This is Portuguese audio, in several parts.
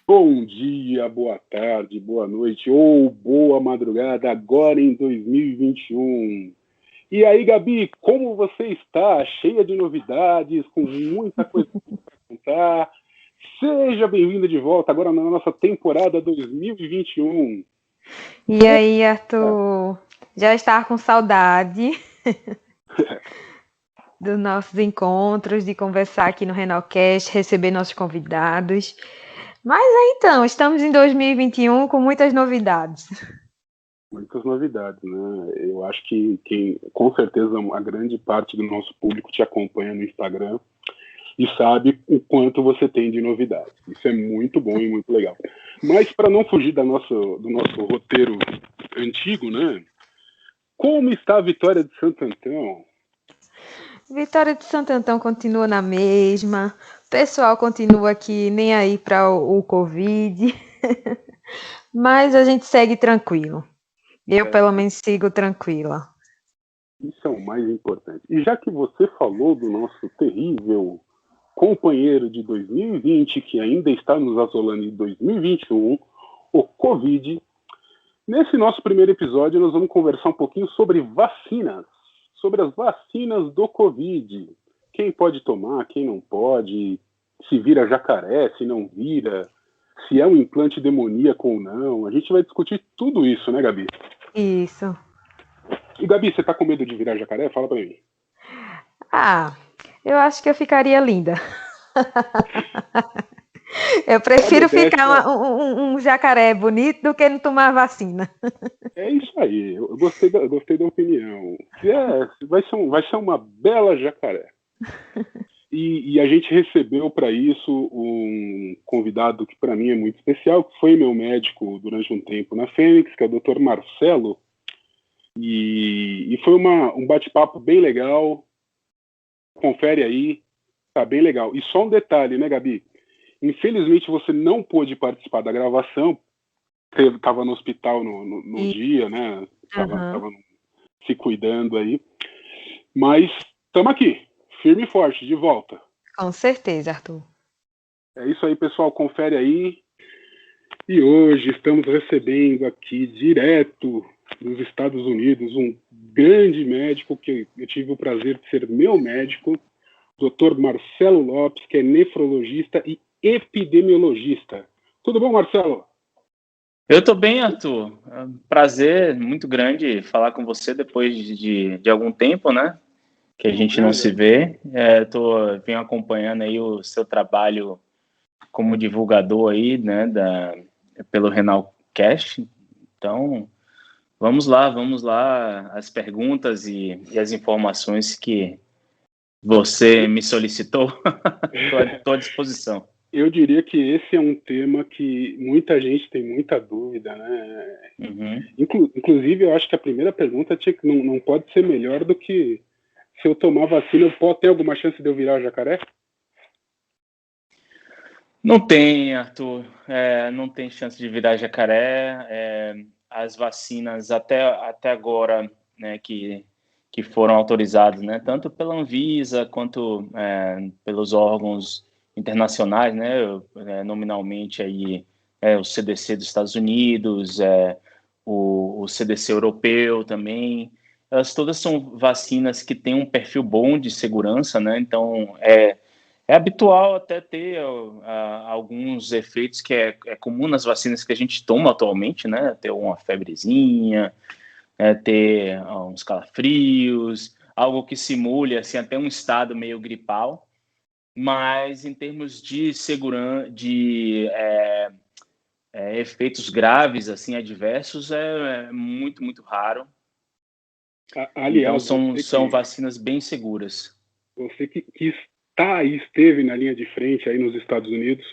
Bom dia, boa tarde, boa noite ou boa madrugada, agora em 2021. E aí, Gabi, como você está? Cheia de novidades, com muita coisa para contar. Seja bem-vinda de volta agora na nossa temporada 2021. E aí, Arthur? Já estava com saudade dos nossos encontros, de conversar aqui no Renalcast, receber nossos convidados. Mas então, estamos em 2021 com muitas novidades. Muitas novidades, né? Eu acho que com certeza a grande parte do nosso público te acompanha no Instagram e sabe o quanto você tem de novidades. Isso é muito bom e muito legal. Mas para não fugir do nosso roteiro antigo, né? Como está a Vitória de Santo Antão? Vitória de Santo Antão continua na mesma. O pessoal continua aqui nem aí para o Covid. Mas a gente segue tranquilo. Eu, pelo menos, sigo tranquila. Isso é o mais importante. E já que você falou do nosso terrível companheiro de 2020, que ainda está nos assolando em 2021, o Covid, nesse nosso primeiro episódio nós vamos conversar um pouquinho sobre vacinas, sobre as vacinas do Covid. Quem pode tomar, quem não pode, se vira jacaré, se não vira, se é um implante demoníaco ou não. A gente vai discutir tudo isso, né, Gabi? Isso. E, Gabi, você tá com medo de virar jacaré? Fala pra mim. Eu acho que eu ficaria linda. Eu prefiro ficar um jacaré bonito do que não tomar vacina. É isso aí, eu gostei da opinião. Vai ser uma bela jacaré. E a gente recebeu para isso um convidado que para mim é muito especial, que foi meu médico durante um tempo na Fênix, que é o Dr. Marcelo. E foi um bate-papo bem legal. Confere aí, tá bem legal. E só um detalhe, né, Gabi? Infelizmente você não pôde participar da gravação, você estava no hospital no dia, né? Tava se cuidando aí. Mas estamos aqui, firme e forte, de volta. Com certeza, Arthur. É isso aí, pessoal, confere aí. E hoje estamos recebendo aqui, direto dos Estados Unidos, um grande médico que eu tive o prazer de ser meu médico, Dr. Marcelo Lopes, que é nefrologista e epidemiologista. Tudo bom, Marcelo? Eu estou bem, Arthur. É um prazer muito grande falar com você depois de algum tempo, né? Que a gente não se vê. Venho acompanhando aí o seu trabalho como divulgador aí, né? Pelo Renalcast. Então, vamos lá, as perguntas e as informações que você me solicitou. Estou à disposição. Eu diria que esse é um tema que muita gente tem muita dúvida, né? Uhum. Inclusive, eu acho que a primeira pergunta não pode ser melhor do que se eu tomar vacina, pode ter alguma chance de eu virar jacaré? Não tem, Arthur. Não tem chance de virar jacaré. As vacinas até agora, né, que foram autorizadas, né, tanto pela Anvisa quanto pelos órgãos internacionais, né, nominalmente aí o CDC dos Estados Unidos, o CDC europeu também. Elas todas são vacinas que têm um perfil bom de segurança, né? Então é habitual até ter alguns efeitos que é comum nas vacinas que a gente toma atualmente, né? Ter uma febrezinha, ter uns calafrios, algo que simule assim, até um estado meio gripal. Mas em termos de segurança, de efeitos graves, assim, adversos, é muito, muito raro. Aliás, então são vacinas bem seguras. Você que esteve na linha de frente aí nos Estados Unidos,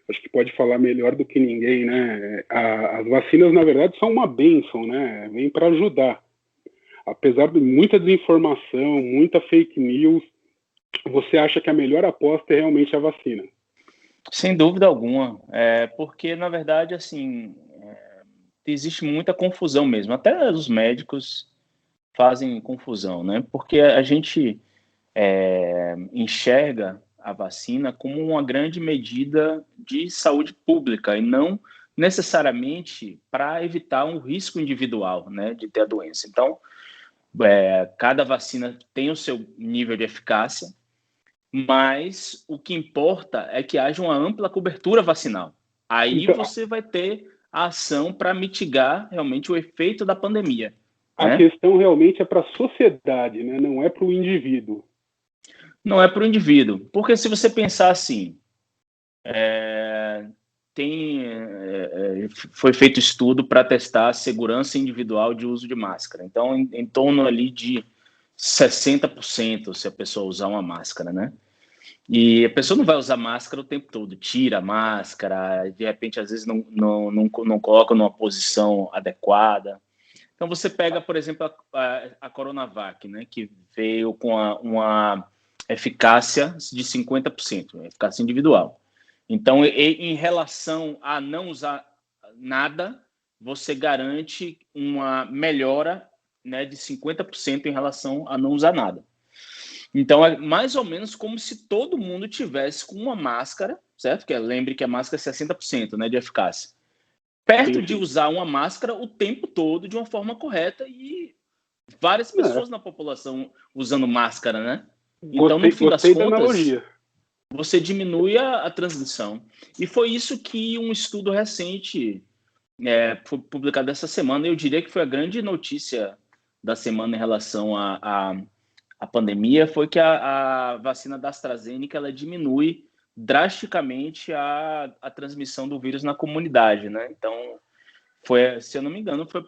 acho que pode falar melhor do que ninguém, né? As vacinas, na verdade, são uma bênção, né? Vem para ajudar. Apesar de muita desinformação, muita fake news, você acha que a melhor aposta é realmente a vacina? Sem dúvida alguma, porque, na verdade, assim, existe muita confusão mesmo. Até os médicos fazem confusão, né? Porque a gente enxerga a vacina como uma grande medida de saúde pública e não necessariamente para evitar um risco individual, né, de ter a doença. Então, cada vacina tem o seu nível de eficácia, mas o que importa é que haja uma ampla cobertura vacinal. Aí Então, você vai ter a ação para mitigar realmente o efeito da pandemia, a né? questão realmente é para a sociedade, né? Não é para o indivíduo. Não é para o indivíduo, porque se você pensar assim, foi feito estudo para testar a segurança individual de uso de máscara. Então, em torno ali de 60% se a pessoa usar uma máscara, né? E a pessoa não vai usar máscara o tempo todo, tira a máscara, de repente, às vezes, não coloca numa posição adequada. Então, você pega, por exemplo, a Coronavac, né, que veio com uma eficácia de 50%, eficácia individual. Então, em relação a não usar nada, você garante uma melhora, né, de 50% em relação a não usar nada. Então, é mais ou menos como se todo mundo tivesse com uma máscara, certo? Lembre que a máscara é 60%, né, de eficácia. Perto de Sim. usar uma máscara o tempo todo de uma forma correta e várias pessoas na população usando máscara, né? Então, no fim das Gostei da contas, analogia. você diminui a transmissão. E foi isso que um estudo recente foi publicado essa semana. Eu diria que foi a grande notícia da semana em relação à pandemia, foi que a vacina da AstraZeneca ela diminui drasticamente a transmissão do vírus na comunidade, né? Então, se eu não me engano, foi a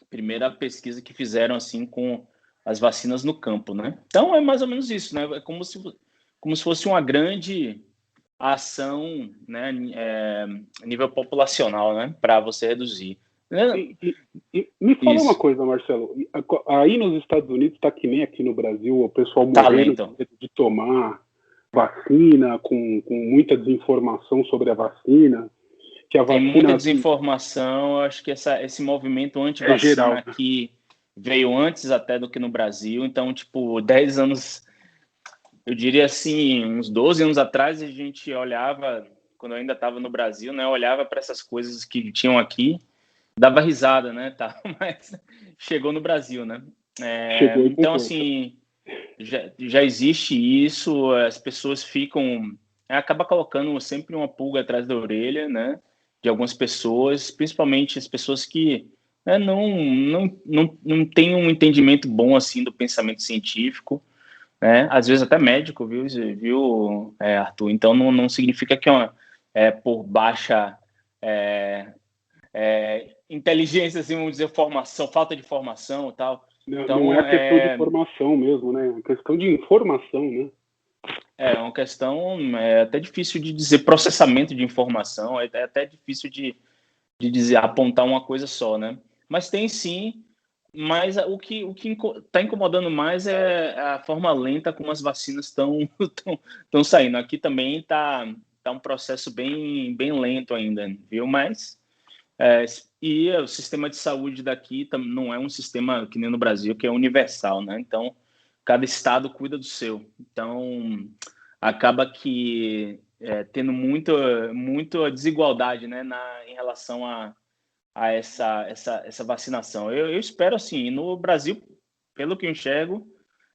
primeira pesquisa que fizeram assim com as vacinas no campo, né? Então, é mais ou menos isso, né? É como se fosse uma grande ação, né, a nível populacional, né, para você reduzir. Me fala uma Isso. coisa, Marcelo. Aí nos Estados Unidos está que nem aqui no Brasil, o pessoal morrendo Talento. de tomar vacina, com muita desinformação sobre a vacina, que a Tem muita vacina desinformação. Eu acho que esse movimento é anti-vacina geral. aqui veio antes até do que no Brasil. Então, tipo, 10 anos, eu diria assim, uns 12 anos atrás, a gente olhava, quando eu ainda estava no Brasil, né, olhava para essas coisas que tinham aqui, dava risada, né, tá? Mas chegou no Brasil, né? Chegou e com Então, força. assim, já existe isso, as pessoas ficam. Acaba colocando sempre uma pulga atrás da orelha, né? De algumas pessoas, principalmente as pessoas que, né, não têm um entendimento bom assim do pensamento científico, né? Às vezes até médico, viu, Arthur? Então não significa que por baixa inteligência, assim, vamos dizer, formação, falta de formação e tal. Não é Então, questão de formação mesmo, né? É questão de informação, né? é uma questão até difícil de dizer processamento de informação, é até difícil de dizer, apontar uma coisa só, né? Mas tem sim, mas o que está incomodando mais é a forma lenta como as vacinas estão saindo. Aqui também tá um processo bem lento ainda, viu? Mas e o sistema de saúde daqui não é um sistema que nem no Brasil, que é universal, né? Então, cada estado cuida do seu. Então, acaba que tendo muita desigualdade, né, em relação a essa vacinação. Eu espero, assim, no Brasil, pelo que eu enxergo,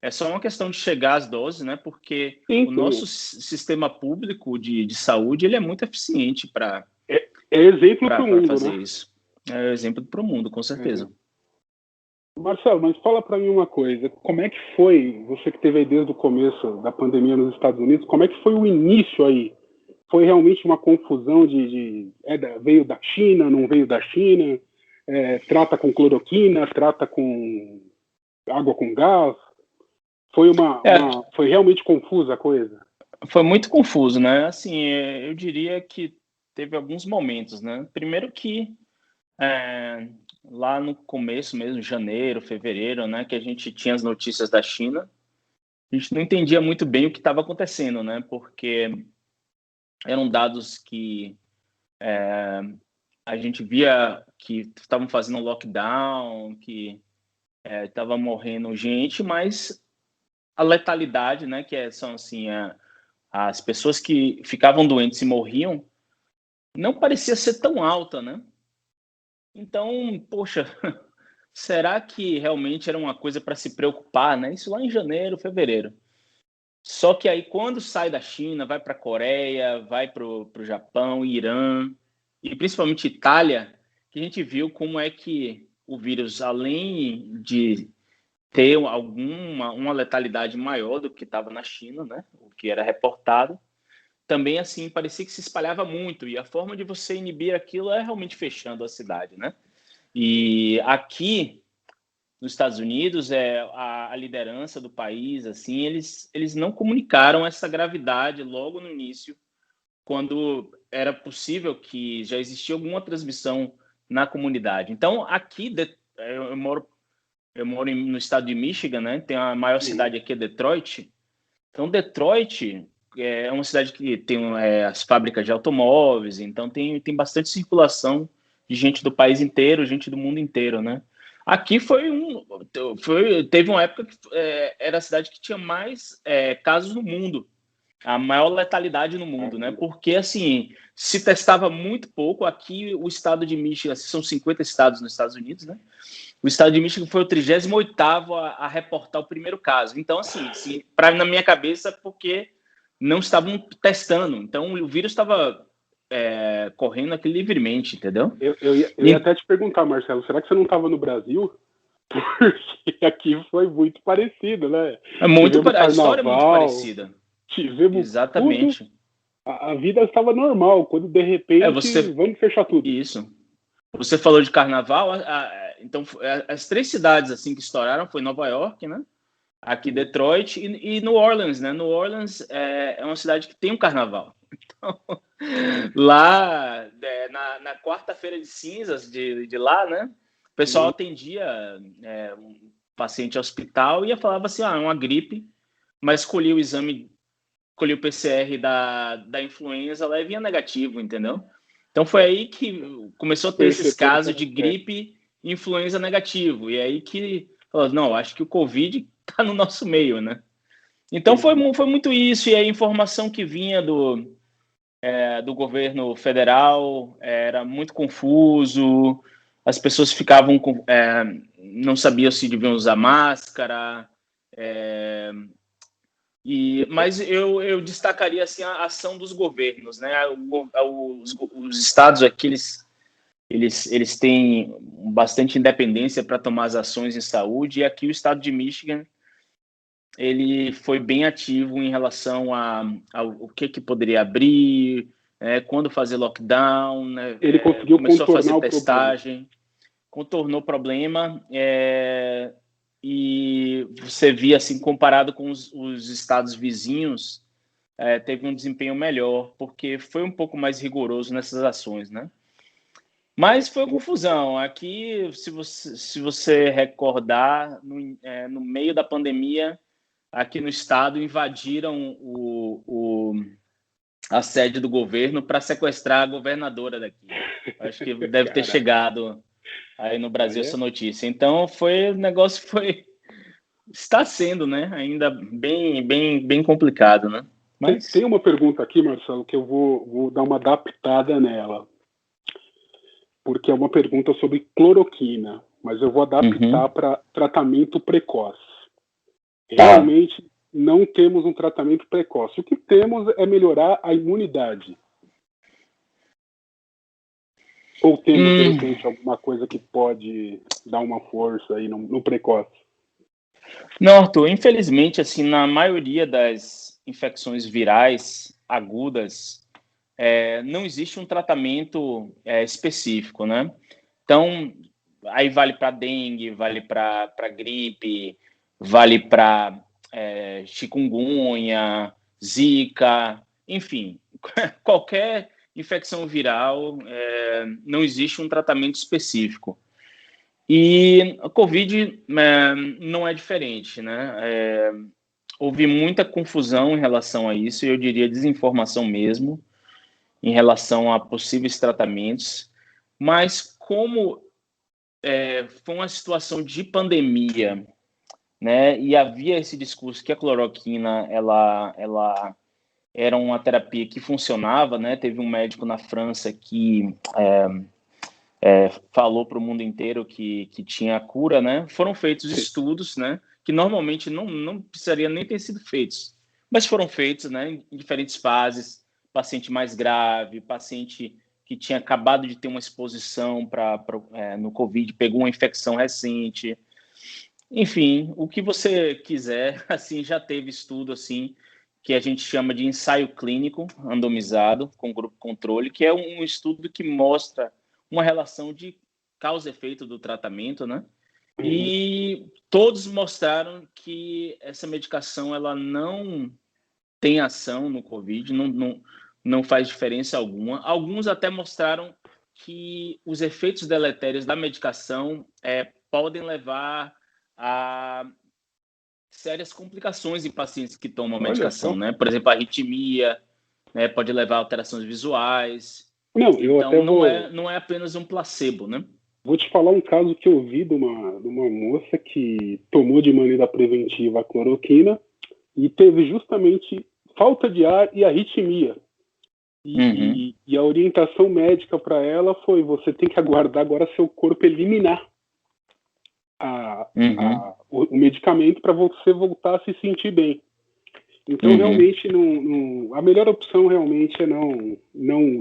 é só uma questão de chegar às doses, né? Porque Sim, o sim. nosso sistema público de saúde, ele é muito eficiente para É exemplo para o mundo, fazer né? isso. É exemplo para o mundo, com certeza. Marcelo, mas fala para mim uma coisa. Como é que foi, você que teve aí desde o começo da pandemia nos Estados Unidos, como é que foi o início aí? Foi realmente uma confusão veio da China, não veio da China? Trata com cloroquina, trata com água com gás? Foi realmente confusa a coisa? Foi muito confuso, né? Assim, eu diria que teve alguns momentos, né? Primeiro que lá no começo mesmo, janeiro, fevereiro, né, que a gente tinha as notícias da China, a gente não entendia muito bem o que estava acontecendo, né? Porque eram dados que a gente via que estavam fazendo um lockdown, que estava morrendo gente, mas a letalidade, né, são assim, as pessoas que ficavam doentes e morriam, não parecia ser tão alta, né? Então, poxa, será que realmente era uma coisa para se preocupar, né? Isso lá em janeiro, fevereiro. Só que aí, quando sai da China, vai para a Coreia, vai para o Japão, Irã, e principalmente Itália, que a gente viu como é que o vírus, além de ter uma letalidade maior do que estava na China, né? O que era reportado, também assim parecia que se espalhava muito, e a forma de você inibir aquilo é realmente fechando a cidade, né? E aqui nos Estados Unidos, a liderança do país, assim, eles não comunicaram essa gravidade logo no início, quando era possível que já existia alguma transmissão na comunidade. Então, aqui, eu moro no estado de Michigan, né? Tem a maior cidade aqui, é Detroit. Então, Detroit é uma cidade que tem as fábricas de automóveis, então tem bastante circulação de gente do país inteiro, gente do mundo inteiro, né? Aqui teve uma época que era a cidade que tinha mais casos no mundo, a maior letalidade no mundo, né? Porque, assim, se testava muito pouco. Aqui, o estado de Michigan, são 50 estados nos Estados Unidos, né? O estado de Michigan foi o 38º a reportar o primeiro caso. Então, assim na minha cabeça, porque não estavam testando. Então, o vírus estava correndo aqui livremente, entendeu? Eu ia até te perguntar, Marcelo, será que você não estava no Brasil? Porque aqui foi muito parecido, né? A história é muito parecida. Tivemos Exatamente. tudo. A vida estava normal, quando de repente vamos fechar tudo. Isso. Você falou de carnaval, então as 3 cidades assim que estouraram foi Nova York, né? Aqui Detroit e New Orleans, né? New Orleans é uma cidade que tem um carnaval. Então, lá na quarta-feira de cinzas de lá, né? O pessoal atendia um paciente ao hospital e falava assim, é uma gripe, mas escolhia o PCR da influenza lá e vinha negativo, entendeu? Então foi aí que começou a ter esses casos de gripe e influenza negativo. E aí que falou, não, acho que o Covid está no nosso meio, né? Então foi muito isso. E a informação que vinha do governo federal era muito confuso. As pessoas ficavam não sabiam se deviam usar máscara. Mas eu destacaria assim, a ação dos governos, né? Os estados aqui, eles têm bastante independência para tomar as ações em saúde, e aqui o estado de Michigan ele foi bem ativo em relação ao que poderia abrir, quando fazer lockdown, né? Ele conseguiu começou a fazer contornar testagem, contornou o problema, e você via assim, comparado com os estados vizinhos, teve um desempenho melhor, porque foi um pouco mais rigoroso nessas ações, né? Mas foi uma confusão. Aqui, se você recordar, no meio da pandemia, aqui no estado, invadiram a sede do governo para sequestrar a governadora daqui. Acho que deve ter chegado aí no Brasil essa notícia. Então, o negócio está sendo, né? Ainda bem complicado, né? Mas... Tem uma pergunta aqui, Marcelo, que eu vou dar uma adaptada nela. Porque é uma pergunta sobre cloroquina, mas eu vou adaptar para tratamento precoce. Realmente não temos um tratamento precoce. O que temos é melhorar a imunidade. Ou temos, de repente, alguma coisa que pode dar uma força aí no precoce? Não, Arthur, infelizmente, assim, na maioria das infecções virais agudas, não existe um tratamento específico, né? Então, aí vale para dengue, vale para gripe, vale para chikungunya, zika, enfim, qualquer infecção viral, não existe um tratamento específico. E a Covid não é diferente, né? Houve muita confusão em relação a isso, e eu diria desinformação mesmo, em relação a possíveis tratamentos, mas como foi uma situação de pandemia né? E havia esse discurso que a cloroquina ela era uma terapia que funcionava, né? Teve um médico na França que falou para o mundo inteiro que tinha cura, né? Foram feitos estudos, né? Que normalmente não precisaria nem ter sido feitos, mas foram feitos, né? Em diferentes fases, paciente mais grave, paciente que tinha acabado de ter uma exposição no Covid, pegou uma infecção recente. Enfim, o que você quiser, assim, já teve estudo, assim, que a gente chama de ensaio clínico randomizado com grupo controle, que é um estudo que mostra uma relação de causa e efeito do tratamento, né? E todos mostraram que essa medicação, ela não tem ação no COVID, não faz diferença alguma. Alguns até mostraram que os efeitos deletérios da medicação podem levar a sérias complicações em pacientes que tomam a Olha medicação, só. né? Por exemplo, a arritmia, né? Pode levar a alterações visuais. Não, eu Então, até não é apenas um placebo, né? vou te falar um caso que eu vi de uma moça que tomou de maneira preventiva a cloroquina e teve justamente falta de ar e arritmia. E a orientação médica para ela foi: você tem que aguardar agora seu corpo eliminar o medicamento para você voltar a se sentir bem. Então, realmente, a melhor opção realmente é não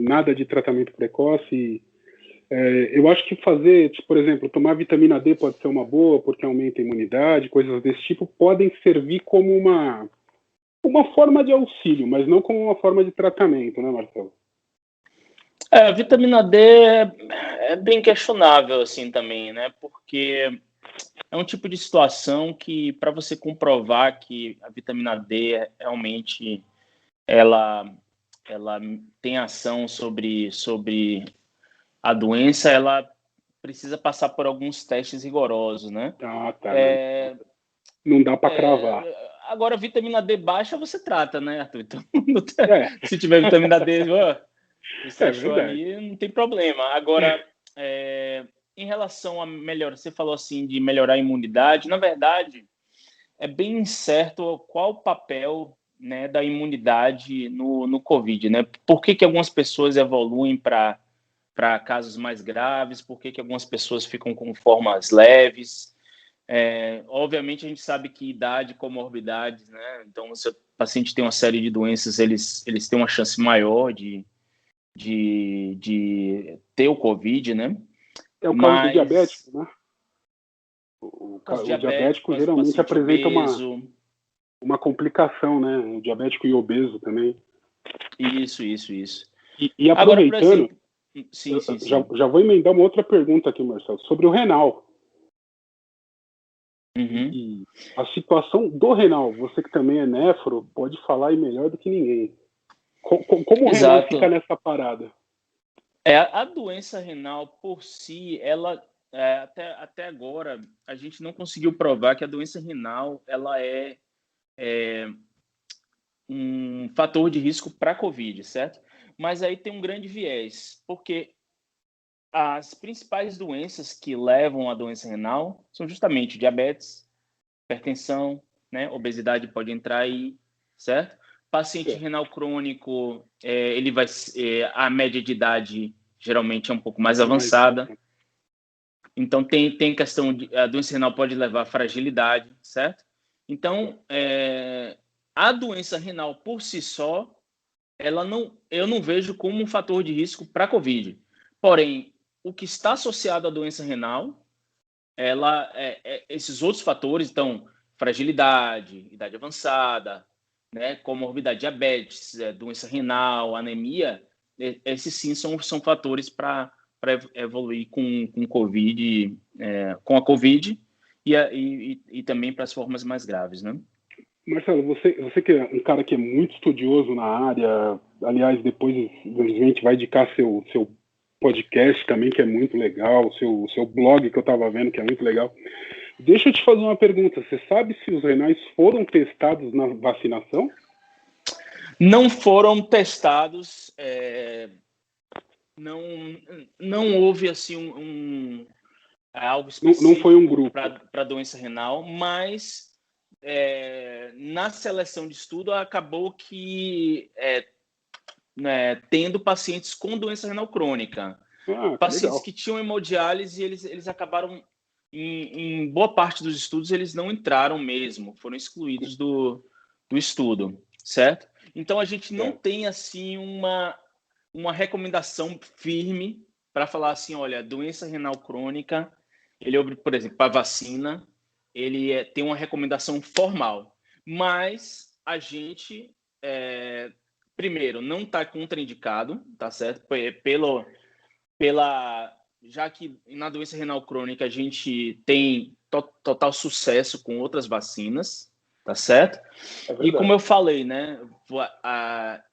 nada de tratamento precoce. Eu acho que fazer, por exemplo, tomar vitamina D pode ser uma boa, porque aumenta a imunidade, coisas desse tipo, podem servir como uma forma de auxílio, mas não como uma forma de tratamento, né, Marcelo? A vitamina D é bem questionável, assim, também, né? Porque é um tipo de situação que, para você comprovar que a vitamina D realmente ela tem ação sobre a doença, ela precisa passar por alguns testes rigorosos, né? Ah, tá. Não dá para cravar. Agora, vitamina D baixa você trata, né, Arthur? Então, se tiver vitamina D, você achou verdade. ali, não tem problema. Agora, em relação a melhorar, você falou assim de melhorar a imunidade, na verdade, é bem incerto qual o papel, né, da imunidade no COVID, né? Por que algumas pessoas evoluem para casos mais graves, por que algumas pessoas ficam com formas leves. Obviamente, a gente sabe que idade, comorbidades, né? Então, se o paciente tem uma série de doenças, eles têm uma chance maior de ter o COVID, né? É o caso do diabético, né? O diabético caso do geralmente paciente apresenta obeso. uma complicação, né? O diabético e obeso também. Isso. E Agora, por aproveitando, exemplo, sim. Já vou emendar uma outra pergunta aqui, Marcelo, sobre o renal. E a situação do renal, você que também é nefro, pode falar aí melhor do que ninguém. Como o renal fica nessa parada? A doença renal por si, ela até agora a gente não conseguiu provar que a doença renal ela é um fator de risco para a COVID, certo? Mas aí tem um grande viés, porque as principais doenças que levam à doença renal são justamente diabetes, hipertensão, né? Obesidade pode entrar aí, certo? Paciente renal crônico, ele vai, a média de idade geralmente é um pouco mais avançada. Então, tem questão de a doença renal pode levar à fragilidade, certo? Então, a doença renal por si só, eu não vejo como um fator de risco para a COVID. Porém, o que está associado à doença renal, esses outros fatores, então, fragilidade, idade avançada, né, comorbidade, diabetes, doença renal, anemia, esses sim são fatores para evoluir com COVID, com a COVID e também para as formas mais graves, né? Marcelo, você que é um cara que é muito estudioso na área, aliás, depois a gente vai indicar seu podcast também, que é muito legal, seu blog que eu estava vendo, que é muito legal. Deixa eu te fazer uma pergunta. Você sabe se os renais foram testados na vacinação? Não foram testados, não houve assim é algo Não foi um grupo para doença renal, mas na seleção de estudo acabou que né, tendo pacientes com doença renal crônica. Pacientes que tinham hemodiálise, eles acabaram, em boa parte dos estudos, eles não entraram mesmo, foram excluídos do estudo, certo? Então, a gente não tem, assim, uma recomendação firme para falar assim, olha, doença renal crônica, por exemplo, para vacina, ele tem uma recomendação formal, mas a gente, primeiro, não está contraindicado, tá certo? Já que na doença renal crônica a gente tem total sucesso com outras vacinas, tá certo? E como eu falei, né,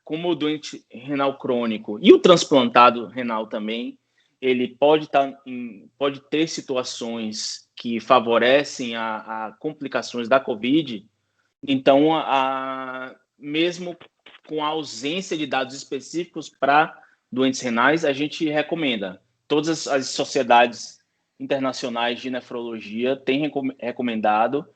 como o doente renal crônico e o transplantado renal também, ele pode ter situações que favorecem a complicações da COVID. Então, mesmo com a ausência de dados específicos para doentes renais, a gente recomenda. Todas as sociedades internacionais de nefrologia têm recomendado,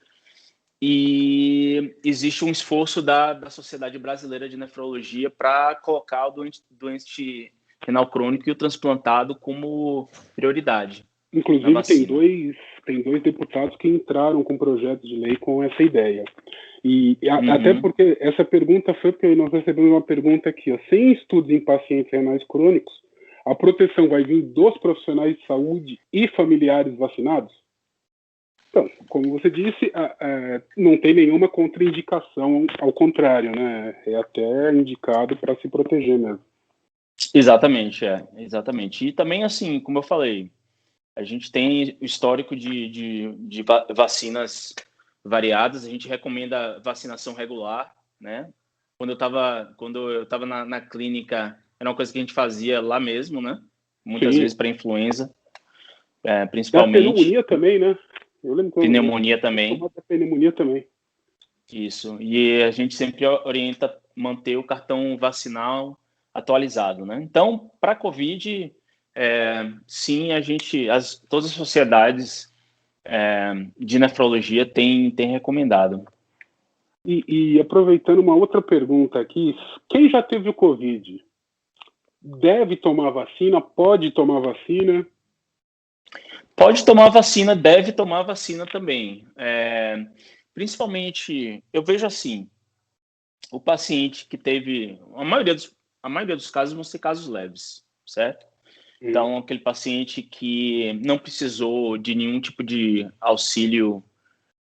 e existe um esforço da Sociedade Brasileira de Nefrologia para colocar o doente renal crônico e o transplantado como prioridade. Inclusive, tem dois deputados que entraram com projetos de lei com essa ideia. Até porque essa pergunta foi porque nós recebemos uma pergunta aqui. Sem estudos em pacientes renais crônicos, a proteção vai vir dos profissionais de saúde e familiares vacinados? Então, como você disse, não tem nenhuma contraindicação, ao contrário, né? É até indicado para se proteger mesmo. Exatamente, exatamente. E também, assim, como eu falei, a gente tem o histórico de vacinas variadas, a gente recomenda vacinação regular, né? Quando eu estava na clínica, era uma coisa que a gente fazia lá mesmo, né? Muitas vezes para influenza, principalmente. Da pneumonia também, né? Eu lembro que pneumonia também. Pneumonia também. Isso. E a gente sempre orienta manter o cartão vacinal atualizado, né? Então, para a COVID, sim, todas as sociedades de nefrologia têm recomendado. E aproveitando uma outra pergunta aqui, quem já teve o COVID deve tomar vacina? Pode tomar vacina? Pode tomar vacina, deve tomar vacina também. Principalmente, eu vejo assim, o paciente que teve... A maioria dos casos vão ser casos leves, certo? Então, aquele paciente que não precisou de nenhum tipo de auxílio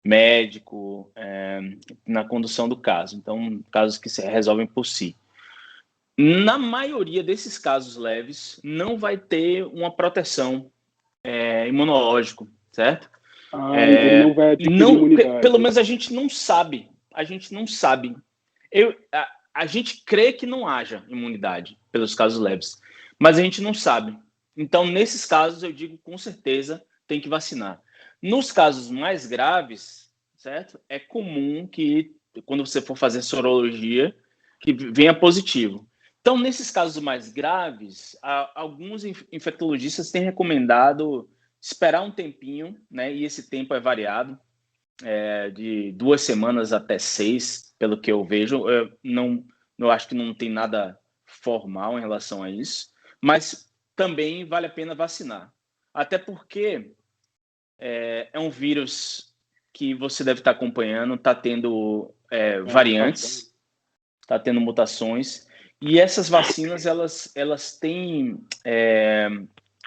médico na condução do caso. Então, casos que se resolvem por si. Na maioria desses casos leves, não vai ter uma proteção imunológica, certo? Ele não vai adquirir imunidade. Pelo menos a gente não sabe. A gente não sabe. A gente crê que não haja imunidade pelos casos leves, mas a gente não sabe. Então, nesses casos, eu digo com certeza tem que vacinar. Nos casos mais graves, certo? É comum que, quando você for fazer sorologia, que venha positivo. Então, nesses casos mais graves, alguns infectologistas têm recomendado esperar um tempinho, né? E esse tempo é variado, de 2 semanas até 6, pelo que eu vejo. Eu acho que não tem nada formal em relação a isso, mas também vale a pena vacinar. Até porque é um vírus que você deve estar acompanhando, está tendo variantes, está tendo mutações, e essas vacinas elas têm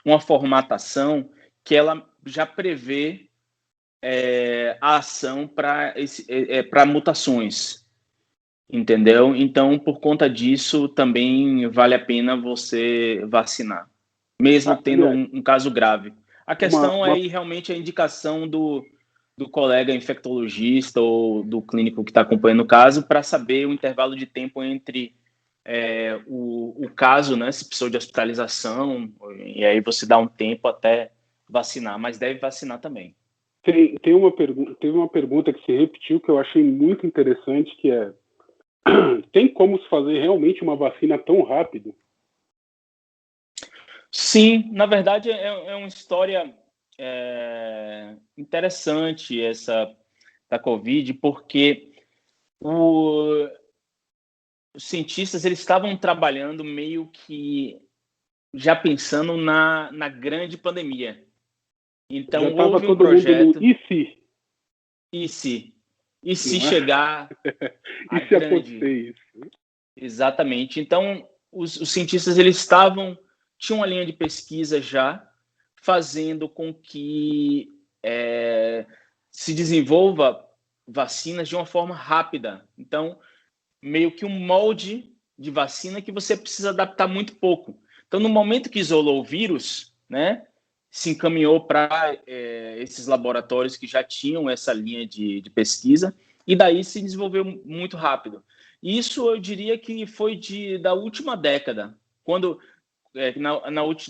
uma formatação que ela já prevê a ação para mutações, entendeu? Então, por conta disso, também vale a pena você vacinar, mesmo tendo um caso grave. A questão aí realmente é a indicação do colega infectologista ou do clínico que está acompanhando o caso para saber o intervalo de tempo entre o caso, né, se precisou de hospitalização, e aí você dá um tempo até vacinar, mas deve vacinar também. Teve uma pergunta que se repetiu que eu achei muito interessante, que tem como se fazer realmente uma vacina tão rápido? Sim, na verdade é uma história interessante essa da Covid, porque os cientistas eles estavam trabalhando meio que já pensando na grande pandemia. Então, Já estava houve um todo mundo no projeto. e se? E se? E se Não é? chegar E a se grande? acontecer isso? Exatamente. Então, os cientistas eles tinham uma linha de pesquisa já, fazendo com que se desenvolva vacinas de uma forma rápida. Então, meio que um molde de vacina que você precisa adaptar muito pouco. Então, no momento que isolou o vírus, né, se encaminhou para esses laboratórios que já tinham essa linha de pesquisa, e daí se desenvolveu muito rápido. Isso eu diria que foi da última década, quando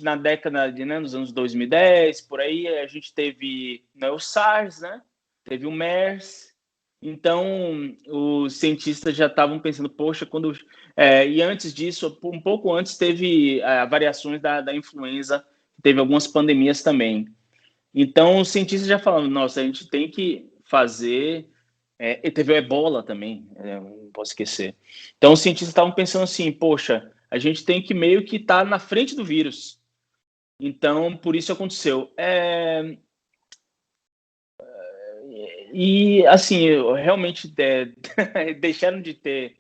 na década nos anos 2010, por aí, a gente teve, né, o SARS, né, teve o MERS. Então, os cientistas já estavam pensando, poxa, e antes disso, um pouco antes, teve variações da influenza, teve algumas pandemias também. Então, os cientistas já falaram, nossa, a gente tem que fazer... e teve o Ebola também, não posso esquecer. Então, os cientistas estavam pensando assim, poxa, a gente tem que meio que estar na frente do vírus. Então, por isso aconteceu. E, assim, realmente deixaram de ter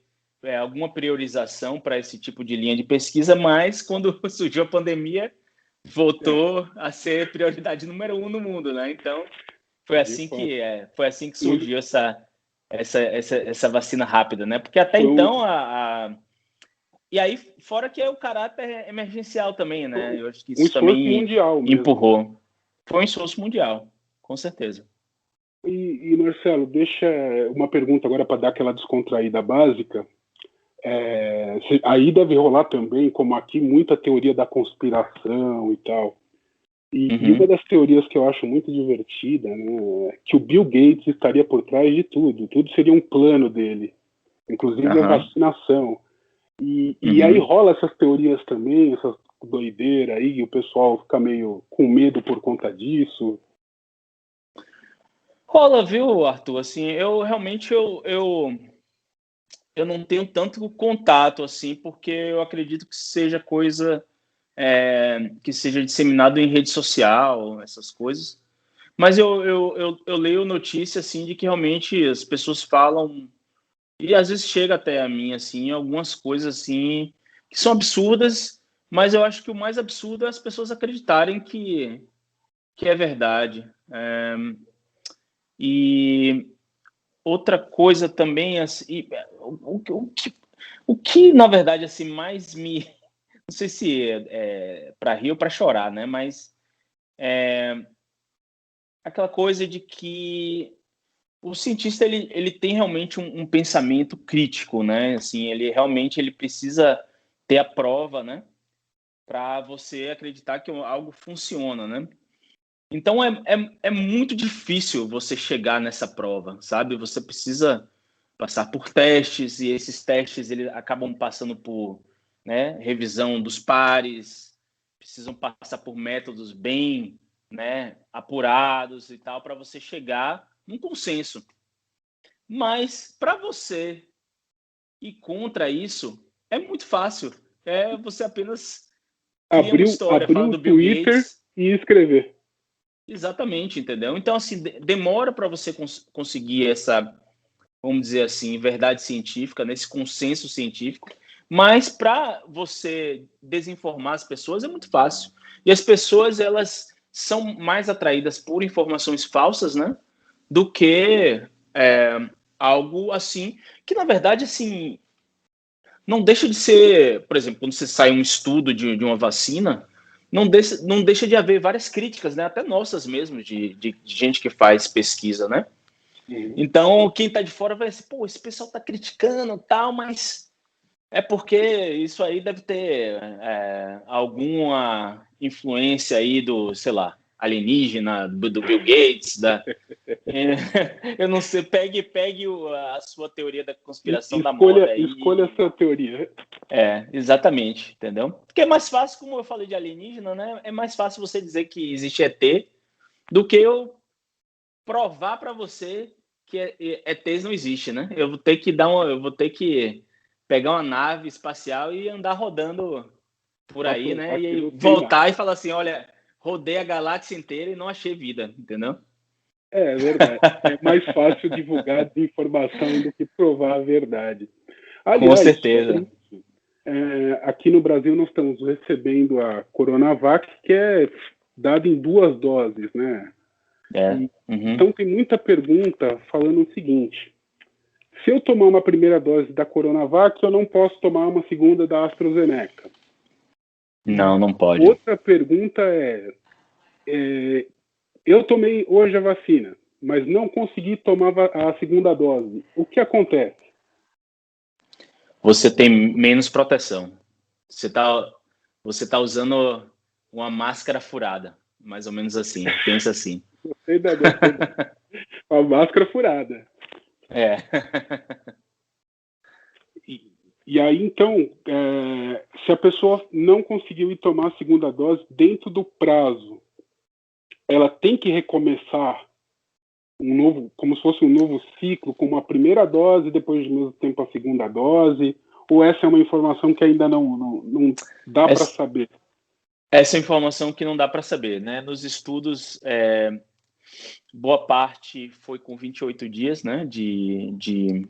alguma priorização para esse tipo de linha de pesquisa, mas quando surgiu a pandemia, voltou a ser prioridade número 1 no mundo, né? Então, foi assim que surgiu essa vacina rápida, né? Porque até então, e aí, fora que é o caráter emergencial também, né? Eu acho que um isso esforço também mundial mesmo. empurrou. Foi um esforço mundial, com certeza. E Marcelo, deixa uma pergunta agora para dar aquela descontraída básica. Aí deve rolar também, como aqui, muita teoria da conspiração e tal. E uma das teorias que eu acho muito divertida, né, é que o Bill Gates estaria por trás de tudo. Tudo seria um plano dele, inclusive a vacinação. E aí rola essas teorias também, essa doideira aí, e o pessoal fica meio com medo por conta disso. Rola, viu, Arthur? Assim, eu realmente eu não tenho tanto contato assim, porque eu acredito que seja coisa que seja disseminado em rede social, essas coisas. Mas eu leio notícia assim de que realmente as pessoas falam e às vezes chega até a mim assim algumas coisas assim que são absurdas, mas eu acho que o mais absurdo é as pessoas acreditarem que é verdade. E outra coisa também, assim, o que na verdade assim mais me, não sei se para rir ou para chorar, né? Mas aquela coisa de que o cientista ele tem realmente um pensamento crítico, né? Assim, ele precisa ter a prova, né? Para você acreditar que algo funciona, né? Então é muito difícil você chegar nessa prova, sabe? Você precisa passar por testes e esses testes eles acabam passando por, né, revisão dos pares, precisam passar por métodos bem, né, apurados e tal para você chegar num consenso. Mas para você ir contra isso é muito fácil. Você apenas cria uma história, fala Abrir o do Bill Twitter Gates. e escrever. Exatamente, entendeu? Então, assim, demora para você conseguir essa, vamos dizer assim, verdade científica, nesse consenso científico, mas para você desinformar as pessoas é muito fácil. E as pessoas, elas são mais atraídas por informações falsas, né? Do que algo assim, que na verdade, assim, não deixa de ser, por exemplo, quando você sai um estudo de uma vacina, não deixa de haver várias críticas, né? Até nossas mesmo, de gente que faz pesquisa, né? Então, quem está de fora vai dizer, pô, esse pessoal está criticando tal, mas é porque isso aí deve ter alguma influência aí do, sei lá, alienígena, do Bill Gates, eu não sei, pegue a sua teoria da conspiração da moda aí. Escolha a sua teoria. Exatamente, entendeu? Porque é mais fácil, como eu falei de alienígena, né? É mais fácil você dizer que existe ET do que eu provar para você que ETs não existe, né? Eu vou ter que pegar uma nave espacial e andar rodando por aí, né? E aí voltar e falar assim, olha, rodei a galáxia inteira e não achei vida, entendeu? É verdade. É mais fácil divulgar desinformação do que provar a verdade. Aliás, com certeza. Aqui no Brasil nós estamos recebendo a Coronavac, que é dada em 2 doses, né? Então tem muita pergunta falando o seguinte: se eu tomar uma primeira dose da Coronavac, eu não posso tomar uma segunda da AstraZeneca? Não pode. Outra pergunta eu tomei hoje a vacina, mas não consegui tomar a segunda dose. O que acontece? Você tem menos proteção. Você tá usando uma máscara furada, mais ou menos assim. Pensa assim. Gostei da uma máscara furada. E aí, então, se a pessoa não conseguiu ir tomar a segunda dose dentro do prazo, ela tem que recomeçar como se fosse um novo ciclo, com uma primeira dose, depois de mesmo tempo a segunda dose, ou essa é uma informação que ainda não dá para saber? Essa é informação que não dá para saber, né? Nos estudos, boa parte foi com 28 dias, né, de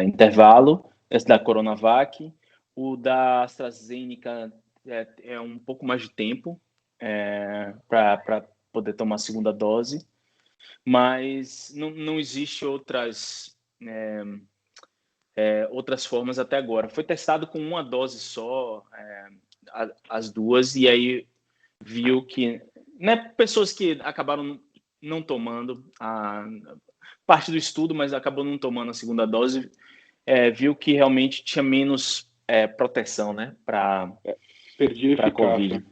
intervalo, esse da Coronavac. O da AstraZeneca é um pouco mais de tempo para poder tomar a segunda dose, mas não existe outras formas até agora. Foi testado com uma dose só, as duas, e aí viu que, né, pessoas que acabaram não tomando a parte do estudo, mas acabou não tomando a segunda dose, viu que realmente tinha menos proteção, né, para Covid.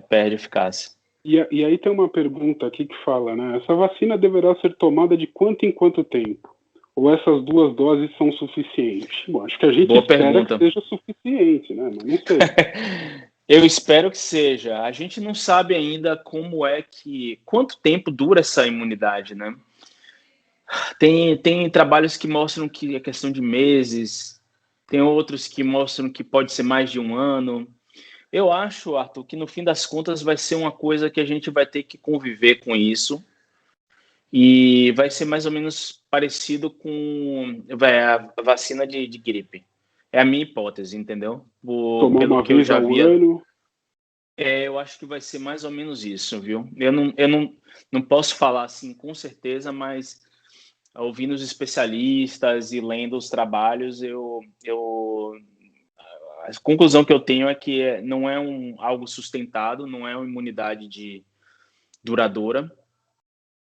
Perde eficácia. E aí tem uma pergunta aqui que fala, né? Essa vacina deverá ser tomada de quanto em quanto tempo? Ou essas 2 doses são suficientes? Bom, acho que a gente Boa espera pergunta. que seja suficiente, né? Mas não sei. Eu espero que seja. A gente não sabe ainda quanto tempo dura essa imunidade, né? Tem trabalhos que mostram que é questão de meses, tem outros que mostram que pode ser mais de um ano. Eu acho, Arthur, que no fim das contas vai ser uma coisa que a gente vai ter que conviver com isso, e vai ser mais ou menos parecido com a vacina de gripe. É a minha hipótese, entendeu? Tomar Pelo uma que eu vez já ao vi. ano. Eu acho que vai ser mais ou menos isso, viu? Eu não posso falar assim com certeza, mas ouvindo os especialistas e lendo os trabalhos, a conclusão que eu tenho é que não é algo sustentado, não é uma imunidade duradoura,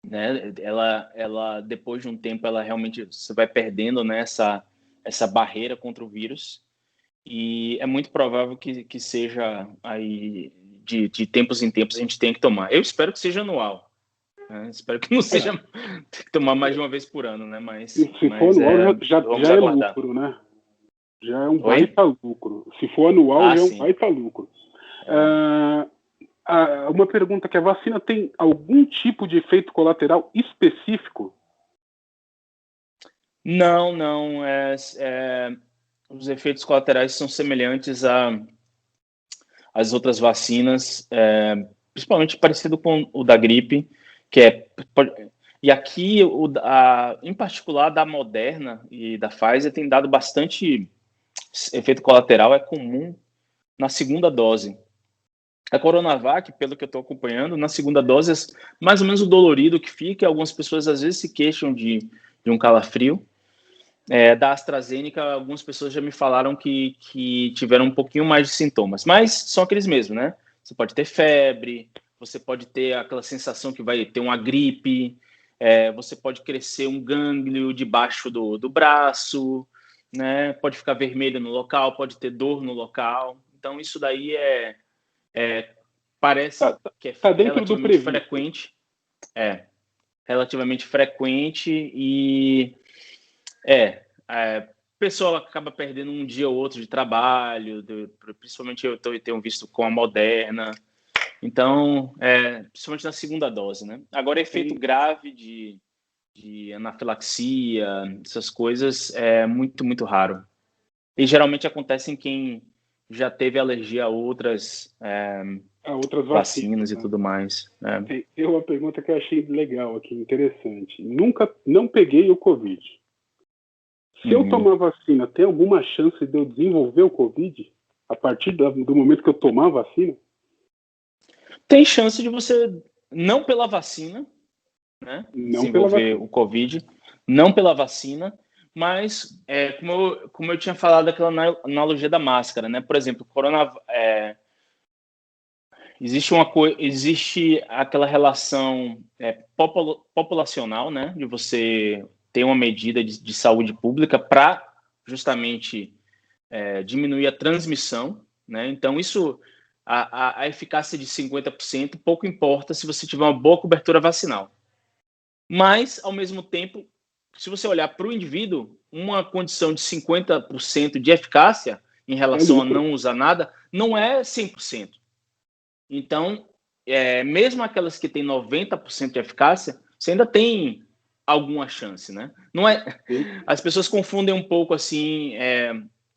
né? Ela depois de um tempo, ela realmente você vai perdendo, né, essa barreira contra o vírus, e é muito provável que seja aí de tempos em tempos a gente tem que tomar. Eu espero que seja anual. Espero que não seja ter que tomar mais de uma vez por ano, né? Mas se for anual, já vamos é aguardar. lucro, né? Já é um baita lucro. Se for anual, já é um baita lucro. Uma pergunta: que a vacina tem algum tipo de efeito colateral específico? Não. Os efeitos colaterais são semelhantes às outras vacinas, principalmente parecido com o da gripe, e aqui, em particular, da Moderna e da Pfizer, tem dado bastante efeito colateral, é comum na segunda dose. A Coronavac, pelo que eu estou acompanhando, na segunda dose, mais ou menos o dolorido que fica, algumas pessoas às vezes se queixam de um calafrio. Da AstraZeneca, algumas pessoas já me falaram que tiveram um pouquinho mais de sintomas, mas são aqueles mesmos, né? Você pode ter febre, você pode ter aquela sensação que vai ter uma gripe, você pode crescer um gânglio debaixo do braço, né? Pode ficar vermelho no local, pode ter dor no local. Então, isso daí parece que é relativamente frequente. Relativamente frequente e o pessoal acaba perdendo um dia ou outro de trabalho, principalmente eu tenho visto com a Moderna. Então, principalmente na segunda dose, né? Agora, efeito grave de anafilaxia, essas coisas, é muito, muito raro. E geralmente acontece em quem já teve alergia a outras outras vacinas vacinas, e né? tudo mais. Tem uma pergunta que eu achei legal aqui, interessante. Não peguei o Covid. Se eu tomar vacina, tem alguma chance de eu desenvolver o Covid a partir do momento que eu tomar a vacina? Tem chance de você, não pela vacina, né, Não pela desenvolver vacina. o Covid, não pela vacina, mas como eu tinha falado aquela analogia da máscara, né? Por exemplo, existe aquela relação populacional, né, de você ter uma medida de saúde pública para justamente diminuir a transmissão, né? Então a eficácia de 50% pouco importa se você tiver uma boa cobertura vacinal. Mas, ao mesmo tempo, se você olhar para o indivíduo, uma condição de 50% de eficácia em relação a não usar nada não é 100%. Então, mesmo aquelas que têm 90% de eficácia, você ainda tem alguma chance, né? Não é? As pessoas confundem um pouco assim,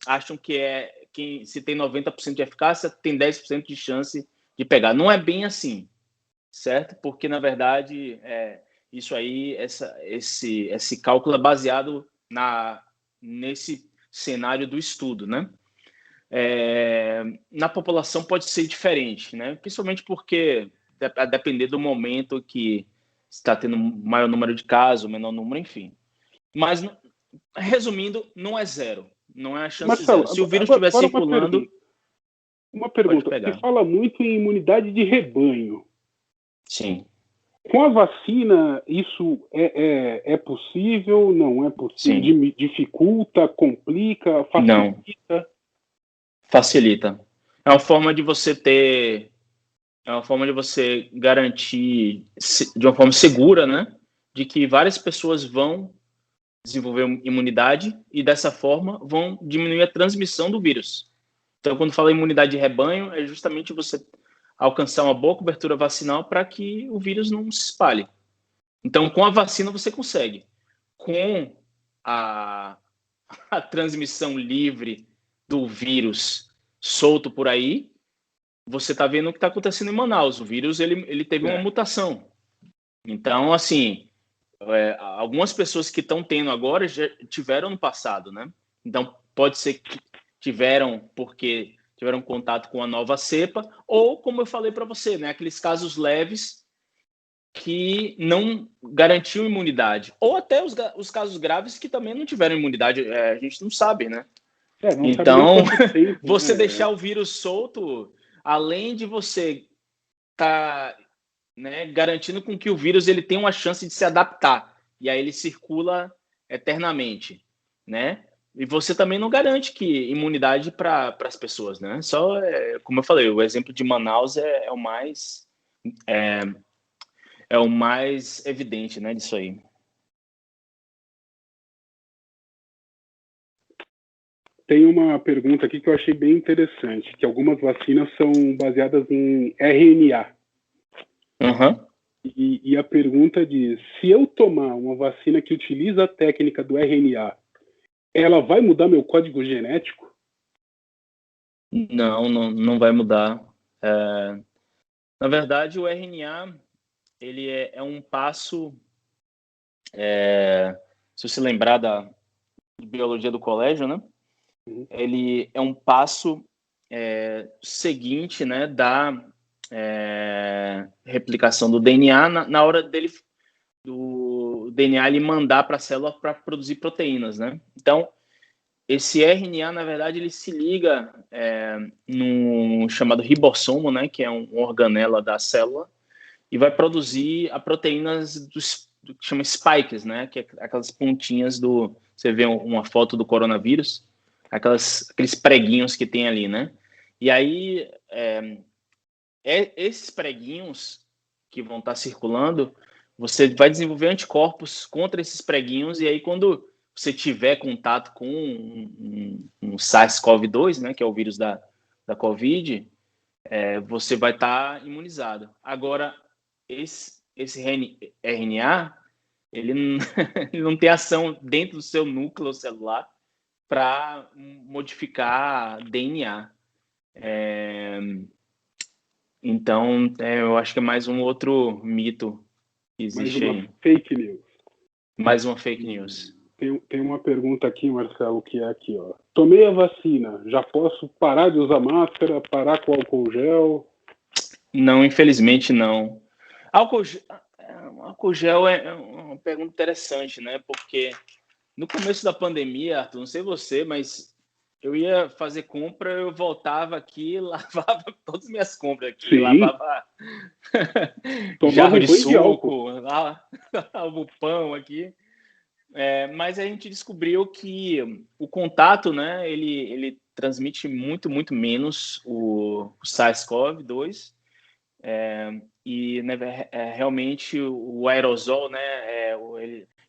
acham que se tem 90% de eficácia, tem 10% de chance de pegar. Não é bem assim, certo? Porque, na verdade, isso aí, esse cálculo é baseado nesse cenário do estudo, né? Na população pode ser diferente, né? Principalmente porque, a depender do momento que está tendo maior número de casos, menor número, enfim. Mas, resumindo, não é zero. Não é a chance Marcelo, zero. Se o vírus estiver circulando, uma pode pergunta. pegar. Você fala muito em imunidade de rebanho. Sim. Com a vacina, isso é possível? Não é possível? Sim. Dificulta, complica, facilita? Não. Facilita. É uma forma de você garantir de uma forma segura, né, de que várias pessoas vão desenvolver imunidade e dessa forma vão diminuir a transmissão do vírus. Então, quando fala imunidade de rebanho, é justamente você alcançar uma boa cobertura vacinal para que o vírus não se espalhe. Então, com a vacina você consegue. Com a transmissão livre do vírus solto por aí, você está vendo o que está acontecendo em Manaus. O vírus ele teve uma mutação. Então, assim, algumas pessoas que estão tendo agora já tiveram no passado, né? Então, pode ser que tiveram porque tiveram contato com a nova cepa, ou, como eu falei para você, né, aqueles casos leves que não garantiam imunidade. Ou até os casos graves que também não tiveram imunidade, a gente não sabe, né? Então, você deixar o vírus solto, além de você estar garantindo com que o vírus ele tenha uma chance de se adaptar, e aí ele circula eternamente, né? E você também não garante que imunidade para as pessoas, né? Só, como eu falei, o exemplo de Manaus é o mais evidente, né, disso aí. Tem uma pergunta aqui que eu achei bem interessante, que algumas vacinas são baseadas em RNA. Uhum. E a pergunta diz, se eu tomar uma vacina que utiliza a técnica do RNA, ela vai mudar meu código genético? Não vai mudar. Na verdade, o RNA ele é um passo, se você lembrar da biologia do colégio, né? Ele é um passo seguinte, né, da replicação do DNA na hora do DNA ele mandar para a célula para produzir proteínas, né? Então, esse RNA, na verdade, ele se liga no chamado ribossomo, né, que é um organela da célula, e vai produzir a proteínas do que chama spikes, né, que é aquelas pontinhas você vê uma foto do coronavírus, aqueles preguinhos que tem ali, né? E aí, esses preguinhos que vão estar circulando, você vai desenvolver anticorpos contra esses preguinhos, e aí quando você tiver contato com um SARS-CoV-2, né, que é o vírus da Covid, você vai estar imunizado. Agora, esse RNA, ele não, ele não tem ação dentro do seu núcleo celular para modificar DNA. Então, eu acho que é mais um outro mito que existe Mais uma aí. fake news. Mais uma fake news. Tem uma pergunta aqui, Marcelo, que é aqui, ó. Tomei a vacina, já posso parar de usar máscara, parar com álcool gel? Não, infelizmente não. Álcool gel é uma pergunta interessante, né? Porque no começo da pandemia, Arthur, não sei você, mas eu ia fazer compra, eu voltava aqui, lavava todas as minhas compras aqui, Sim. lavava jarro de suco, lavava o pão aqui. Mas a gente descobriu que o contato, né, ele transmite muito, muito menos o SARS-CoV-2 e né, realmente o aerosol, né,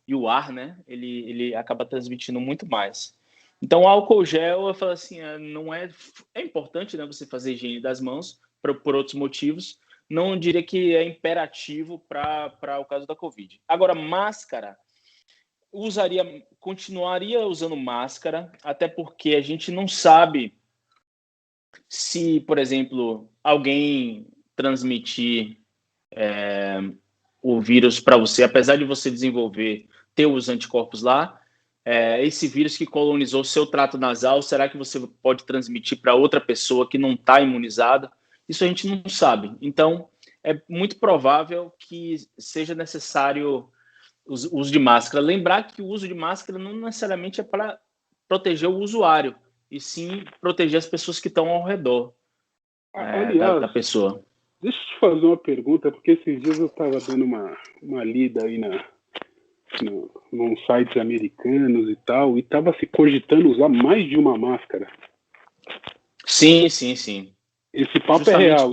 e o ar, né, ele acaba transmitindo muito mais. Então, o álcool gel, eu falo assim, não é importante, né, você fazer higiene das mãos por outros motivos. Não diria que é imperativo para o caso da Covid. Agora, máscara, continuaria usando máscara, até porque a gente não sabe se, por exemplo, alguém transmitir o vírus para você, apesar de você desenvolver, ter os anticorpos lá, esse vírus que colonizou o seu trato nasal, será que você pode transmitir para outra pessoa que não está imunizada? Isso a gente não sabe. Então, é muito provável que seja necessário o uso de máscara. Lembrar que o uso de máscara não necessariamente é para proteger o usuário, e sim proteger as pessoas que estão ao redor Aliás, da pessoa. deixa eu te fazer uma pergunta, porque esses dias eu estava dando uma lida aí num sites americanos e tal, e estava se cogitando usar mais de uma máscara. Sim, sim, sim. Esse papo é real,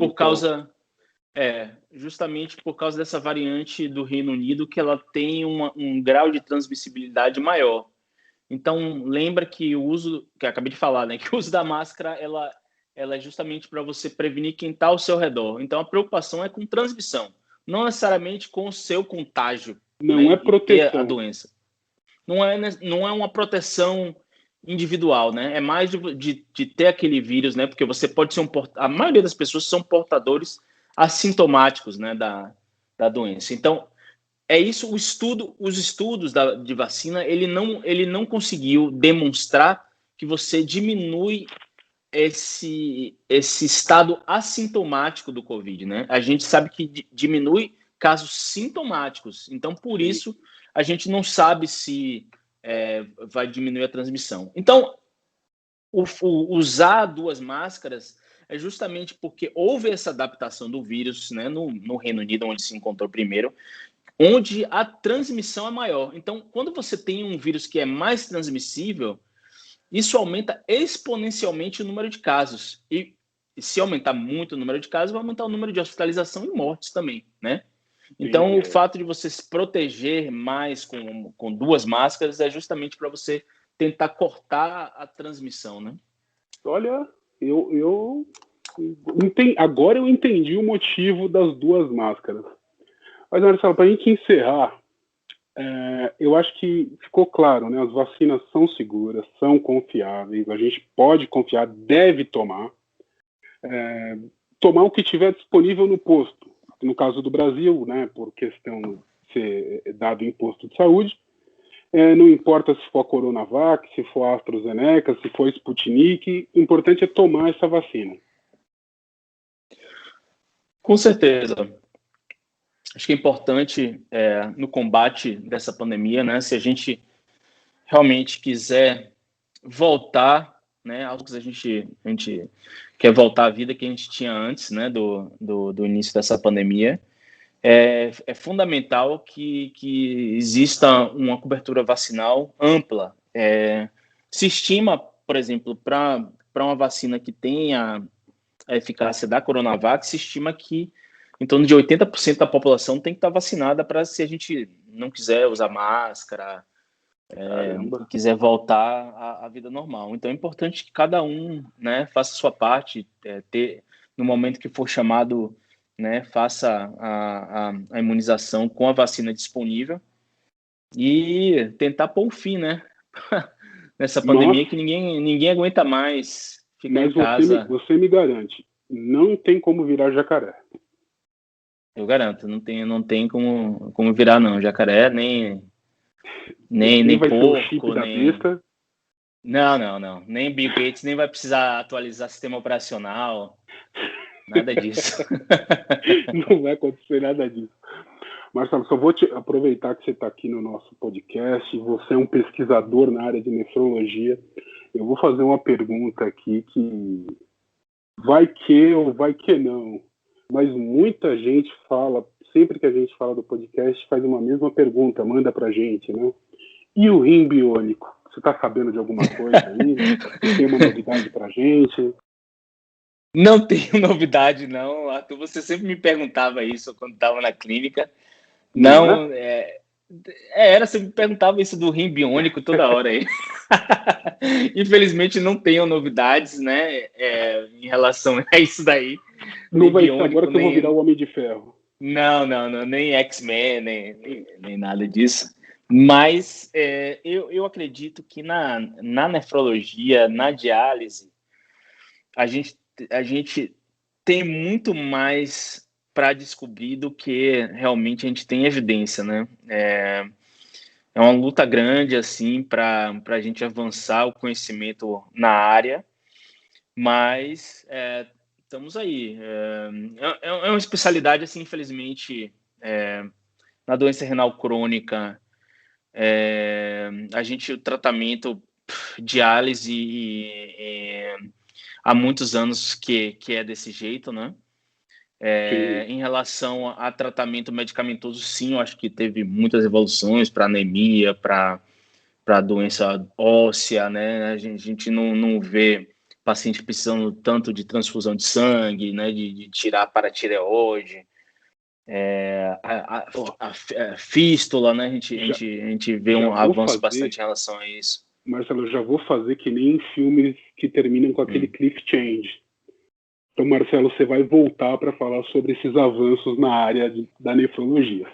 justamente por causa dessa variante do Reino Unido, que ela tem um grau de transmissibilidade maior. Então, lembra que o uso, que eu acabei de falar, né, que o uso da máscara, ela é justamente para você prevenir quem está ao seu redor. Então, a preocupação é com transmissão, não necessariamente com o seu contágio, não né, é proteção. a doença. Não é uma proteção individual, né? É mais de ter aquele vírus, né? Porque você pode ser a maioria das pessoas são portadores assintomáticos, né, da doença. Então, é isso, os estudos de vacina, ele não conseguiu demonstrar que você diminui esse estado assintomático do Covid, né? A gente sabe que diminui casos sintomáticos. Então, por isso, a gente não sabe se vai diminuir a transmissão. Então, usar duas máscaras é justamente porque houve essa adaptação do vírus, né, no Reino Unido, onde se encontrou primeiro, onde a transmissão é maior. Então, quando você tem um vírus que é mais transmissível, isso aumenta exponencialmente o número de casos. E se aumentar muito o número de casos, vai aumentar o número de hospitalização e mortes também, né? Então, o fato de você se proteger mais com duas máscaras é justamente para você tentar cortar a transmissão, né? Olha, agora eu entendi o motivo das duas máscaras. Mas, Marcelo, para a gente encerrar, eu acho que ficou claro, né? As vacinas são seguras, são confiáveis, a gente pode confiar, deve tomar. Tomar o que tiver disponível no posto. No caso do Brasil, né, por questão de ser dado imposto de saúde, não importa se for a Coronavac, se for a AstraZeneca, se for a Sputnik, o importante é tomar essa vacina. Com certeza. Acho que é importante no combate dessa pandemia, né, se a gente realmente quiser voltar, né, algo que a gente quer voltar à vida que a gente tinha antes, né, do início dessa pandemia, é fundamental que exista uma cobertura vacinal ampla. Se estima, por exemplo, para uma vacina que tenha a eficácia da Coronavac, se estima que em torno de 80% da população tem que estar vacinada para, se a gente não quiser usar máscara, quiser voltar à vida normal. Então é importante que cada um, né, faça a sua parte, no momento que for chamado, né, faça a imunização com a vacina disponível e tentar pôr um fim, né, nessa pandemia que ninguém aguenta mais ficar em casa. Você me garante, não tem como virar jacaré. Eu garanto, não tem como virar não, jacaré, nem vai porco, ser o chip da besta. Não, nem Bill Gates nem vai precisar atualizar sistema operacional, nada disso. Não vai acontecer nada disso. Marcelo, só vou aproveitar que você está aqui no nosso podcast, você é um pesquisador na área de nefrologia, eu vou fazer uma pergunta aqui que vai que ou vai que não, mas muita gente fala, sempre que a gente fala do podcast, faz uma mesma pergunta, manda pra gente, né? E o rim biônico? Você está sabendo de alguma coisa aí? Tem uma novidade pra gente? Não tenho novidade, não, Arthur. Você sempre me perguntava isso quando estava na clínica. Você me perguntava isso do rim biônico toda hora aí. Infelizmente não tenho novidades, né, em relação a isso daí. Não vai ser agora que eu vou virar o Homem de Ferro. Não, nem X-Men, nem nada disso. Mas eu acredito que na nefrologia, na diálise, a gente tem muito mais para descobrir do que realmente a gente tem evidência, né? É uma luta grande, assim, para a gente avançar o conhecimento na área, mas estamos aí. É uma especialidade, assim, infelizmente, na doença renal crônica, o tratamento diálise há muitos anos que é desse jeito, né? Em relação a tratamento medicamentoso, sim, eu acho que teve muitas evoluções para anemia, para doença óssea, né? A gente não vê paciente precisando tanto de transfusão de sangue, né? De tirar paratireoide, a fístula, né? A gente vê um avanço bastante em relação a isso. Marcelo, eu já vou fazer que nem em filmes que terminam com aquele cliff change. Então, Marcelo, você vai voltar para falar sobre esses avanços na área da nefrologia.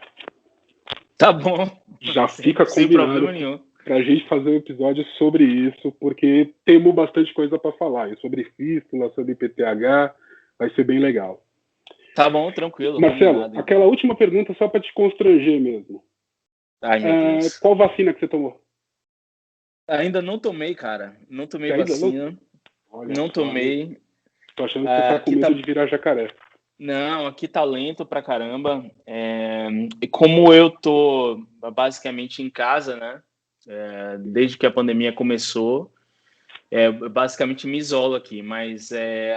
Tá bom. Já fica combinado para a gente fazer um episódio sobre isso, porque temos bastante coisa para falar. E sobre fístula, sobre PTH, vai ser bem legal. Tá bom, tranquilo. Marcelo, aquela última pergunta só para te constranger mesmo. Ai, meu Deus. Qual vacina que você tomou? Ainda não tomei, cara. Não tomei vacina. Não tomei. Tô achando que você tá com medo de virar jacaré. Não, aqui tá lento pra caramba. E como eu tô basicamente em casa, né? Desde que a pandemia começou, basicamente me isolo aqui. Mas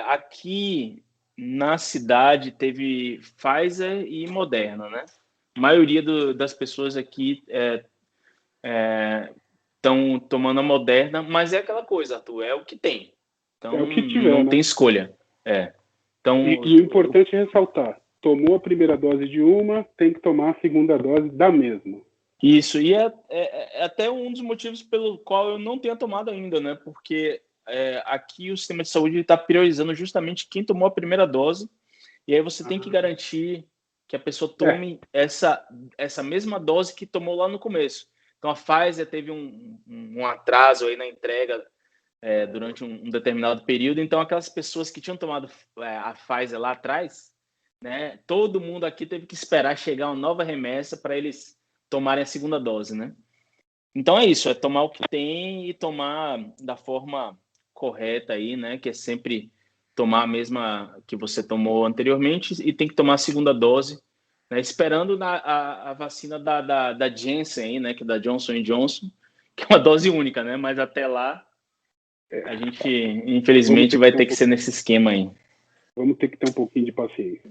aqui na cidade teve Pfizer e Moderna, né? A maioria das pessoas aqui estão tomando a Moderna, mas é aquela coisa, Arthur, é o que tem. Então, é o que tiver, não né? tem escolha. Então, e o importante é ressaltar, tomou a primeira dose de uma, tem que tomar a segunda dose da mesma. Isso, e é até um dos motivos pelo qual eu não tenho tomado ainda, né? Porque aqui o sistema de saúde está priorizando justamente quem tomou a primeira dose, e aí você tem que garantir que a pessoa tome essa mesma dose que tomou lá no começo. Então, a Pfizer teve um atraso aí na entrega durante um determinado período. Então, aquelas pessoas que tinham tomado a Pfizer lá atrás, né, todo mundo aqui teve que esperar chegar uma nova remessa para eles tomarem a segunda dose, né? Então, é isso, é tomar o que tem e tomar da forma correta aí, né, que é sempre tomar a mesma que você tomou anteriormente e tem que tomar a segunda dose, né, esperando a vacina da Janssen aí, né, que é da Johnson & Johnson, que é uma dose única, né, mas até lá a gente, infelizmente, vai ter que ser nesse esquema aí. Vamos ter que ter um pouquinho de paciência.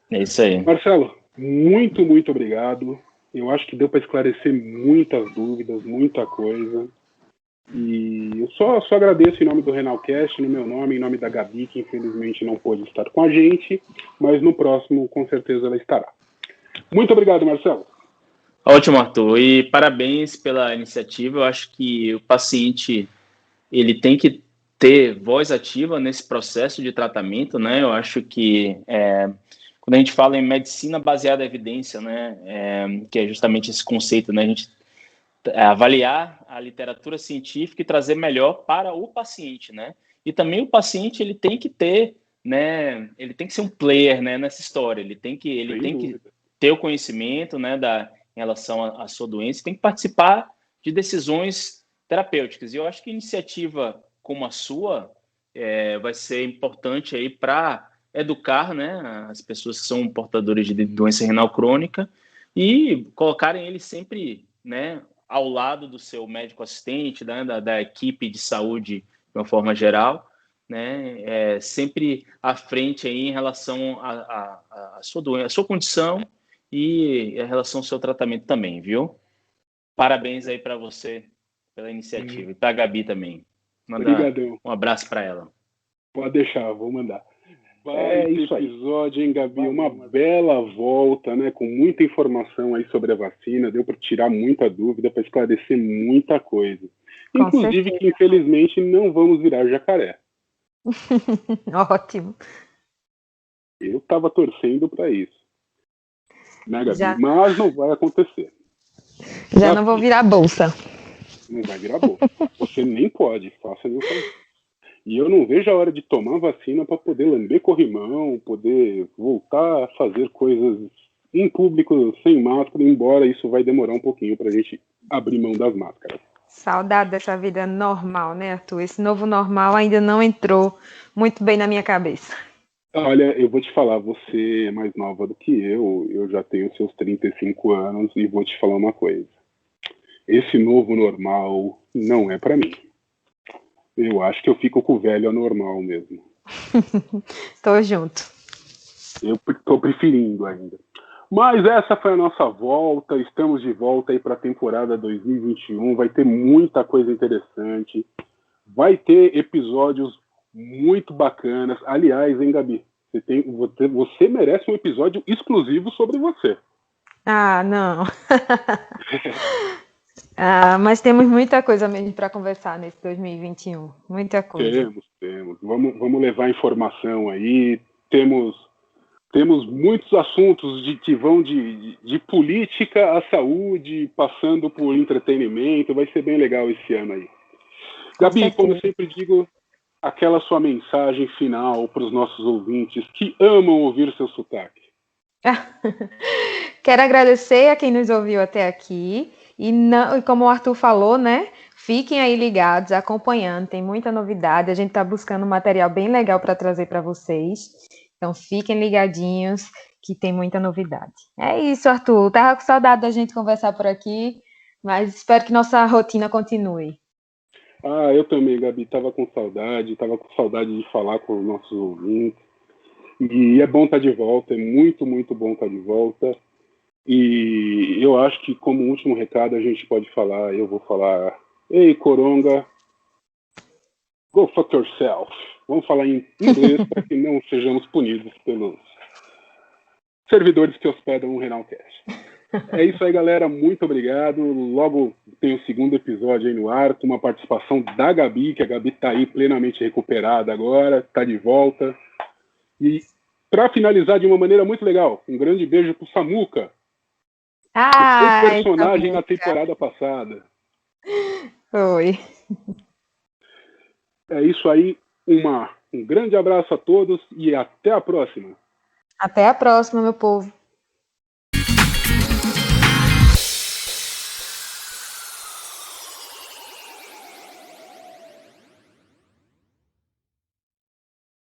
É isso aí. Marcelo, muito, muito obrigado. Eu acho que deu para esclarecer muitas dúvidas, muita coisa. E eu só agradeço em nome do Renalcast, no meu nome, em nome da Gabi, que infelizmente não pôde estar com a gente, mas no próximo, com certeza, ela estará. Muito obrigado, Marcelo. Ótimo, Arthur. E parabéns pela iniciativa. Eu acho que o paciente ele tem que ter voz ativa nesse processo de tratamento, né? Eu acho que quando a gente fala em medicina baseada em evidência, né, que é justamente esse conceito, né, a gente avaliar a literatura científica e trazer melhor para o paciente, né? E também o paciente ele tem que ter, né? Ele tem que ser um player, né, nessa história. Ele tem que ter o conhecimento, né, em relação à sua doença, tem que participar de decisões terapêuticas. E eu acho que iniciativa como a sua vai ser importante aí para educar, né, as pessoas que são portadoras de doença renal crônica e colocarem eles sempre, né, ao lado do seu médico assistente, né, da equipe de saúde de uma forma geral, né, sempre à frente aí em relação à sua doença, à sua condição e em relação ao seu tratamento também, viu? Parabéns aí para você pela iniciativa e para a Gabi também. Manda Obrigadão. um abraço para ela. Pode deixar, vou mandar. Isso episódio, hein, Gabi? Uma bela volta, né? Com muita informação aí sobre a vacina. Deu para tirar muita dúvida, para esclarecer muita coisa. Com Inclusive certeza. que, infelizmente, não vamos virar jacaré. Ótimo. Eu estava torcendo para isso. Né, Gabi? Já. Mas não vai acontecer. Já não vou virar bolsa. Não vai virar bolsa. Você nem pode, faça nenhum favor. E eu não vejo a hora de tomar vacina para poder lamber corrimão, poder voltar a fazer coisas em público sem máscara, embora isso vai demorar um pouquinho para a gente abrir mão das máscaras. Saudade dessa vida normal, né, Arthur? Esse novo normal ainda não entrou muito bem na minha cabeça. Olha, eu vou te falar, você é mais nova do que eu já tenho seus 35 anos e vou te falar uma coisa. Esse novo normal não é para mim. Eu acho que eu fico com o velho anormal mesmo. Tô junto. Eu tô preferindo ainda. Mas essa foi a nossa volta. Estamos de volta aí para a temporada 2021. Vai ter muita coisa interessante. Vai ter episódios muito bacanas. Aliás, hein, Gabi? Você merece um episódio exclusivo sobre você. Ah, não. Mas temos muita coisa mesmo para conversar nesse 2021. Muita coisa. Temos. Vamos levar informação aí. Temos muitos assuntos que vão de política à saúde, passando por entretenimento. Vai ser bem legal esse ano aí. Gabi, como eu sempre digo, aquela sua mensagem final para os nossos ouvintes que amam ouvir seu sotaque. Quero agradecer a quem nos ouviu até aqui. E como o Arthur falou, né? Fiquem aí ligados, acompanhando. Tem muita novidade. A gente está buscando um material bem legal para trazer para vocês. Então, fiquem ligadinhos, que tem muita novidade. É isso, Arthur. Tava com saudade da gente conversar por aqui, mas espero que nossa rotina continue. Eu também, Gabi. Tava com saudade de falar com os nossos ouvintes. E é bom estar de volta, é muito, muito bom estar de volta. E eu acho que, como último recado, a gente pode falar, eu vou falar, ei, Coronga, go fuck yourself. Vamos falar em inglês para que não sejamos punidos pelos servidores que hospedam o Renalcast. É isso aí, galera. Muito obrigado. Logo tem o segundo episódio aí no ar, com uma participação da Gabi, que a Gabi está aí plenamente recuperada agora, está de volta. E para finalizar de uma maneira muito legal, um grande beijo pro Samuca. Que foi personagem na temporada passada. Oi. É isso aí. Um grande abraço a todos e até a próxima. Até a próxima, meu povo.